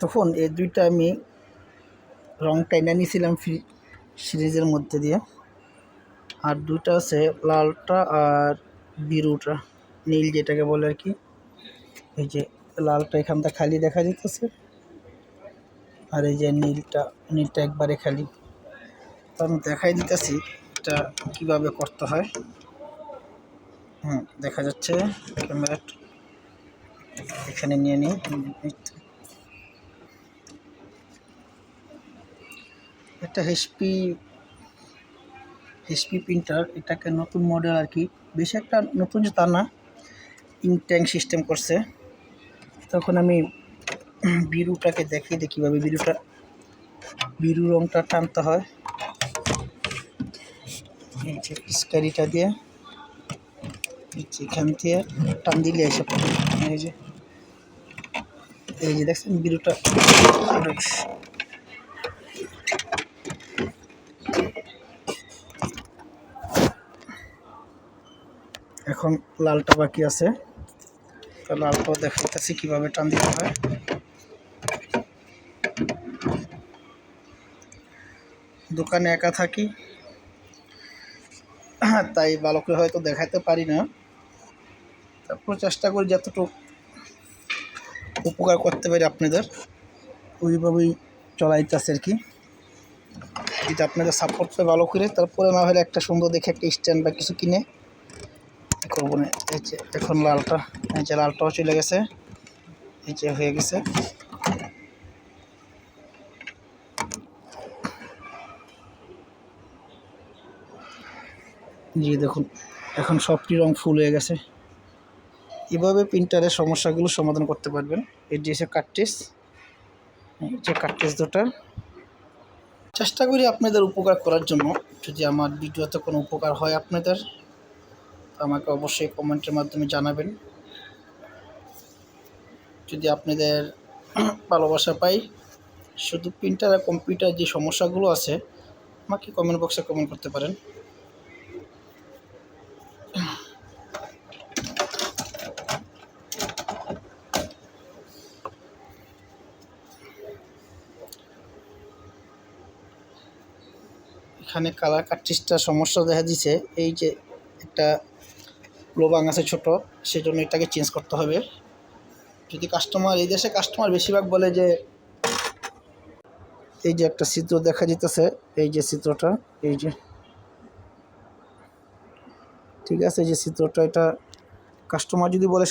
তখন এই দুইটা আমি রং টাইনা নিয়েছিলাম সিরিজের মধ্যে দিয়ে, আর দুইটা আছে লালটা আর বিরুটা, নীল যেটাকে বলে আর কি। এই যে লালটা এখানটা খালি দেখা যেতেছে, আর এই যে নীলটা একবারে খালি। তো আমি দেখাই দিতেছি এটা কিভাবে করতে হয়। দেখা যাচ্ছে ক্যামেরা এখানে নিয়ে নিই। এটা এইচপি প্রিন্টার, এটাকে নতুন মডেল আর কি, বেশি একটা নতুন যে তা না, ইঙ্ক ট্যাঙ্ক সিস্টেম করছে। তখন আমি বিরুটাকে দেখিয়ে দিই কীভাবে বিরু রঙটা টানতে হয়। এই যে স্কারিটা দিয়ে এখান থেকে টান দিলে এসে পড়ে। এই যে দেখছেন বিরুটা। এখন লালটা বাকি আছে, তো লালটাও দেখাইতেছি কীভাবে টান দিতে হয়। দোকানে একা থাকি, তাই ভালো করে হয়তো দেখাতে পারি না, তারপর চেষ্টা করি যতটুকু উপকার করতে পারি আপনাদের, ওইভাবেই চলাইতেছে আর কি। যদি আপনাদের সাপোর্ট পাই ভালো করে, তারপরে না হলে একটা সুন্দর দেখে একটা স্ট্যান্ড বা কিছু কিনে করবো না। এই যে এখন লালটাও চলে গেছে, এই যে হয়ে গেছে। জি দেখুন, এখন সবটি রং ফুল হয়ে গেছে। এভাবে প্রিন্টারের সমস্যাগুলো সমাধান করতে পারবেন। এর যে কাটটিস, দুটার চেষ্টা করি আপনাদের উপকার করার জন্য। যদি আমার ভিডিওতে কোনো উপকার হয় আপনাদের, আমাকে অবশ্যই কমেন্টের মাধ্যমে জানাবেন। যদি আপনাদের ভালোবাসা পাই, শুধু প্রিন্টার আর কম্পিউটার যে সমস্যাগুলো আছে আমাকে কমেন্ট বক্সে কমেন্ট করতে পারেন। এখানে কালার কাটটিসটা সমস্যা দেখা দিচ্ছে, এই যে একটা লোবাং আছে ছোট, সেজন্য এটাকে চেঞ্জ করতে হবে। যদি এই দেশে কাস্টমার বেশিরভাগ বলে যে এই যে একটা চিত্র দেখা যেতেছে, এই যে চিত্রটা, এই যে ঠিক আছে, এই যে চিত্রটা, এটা কাস্টমার যদি বলে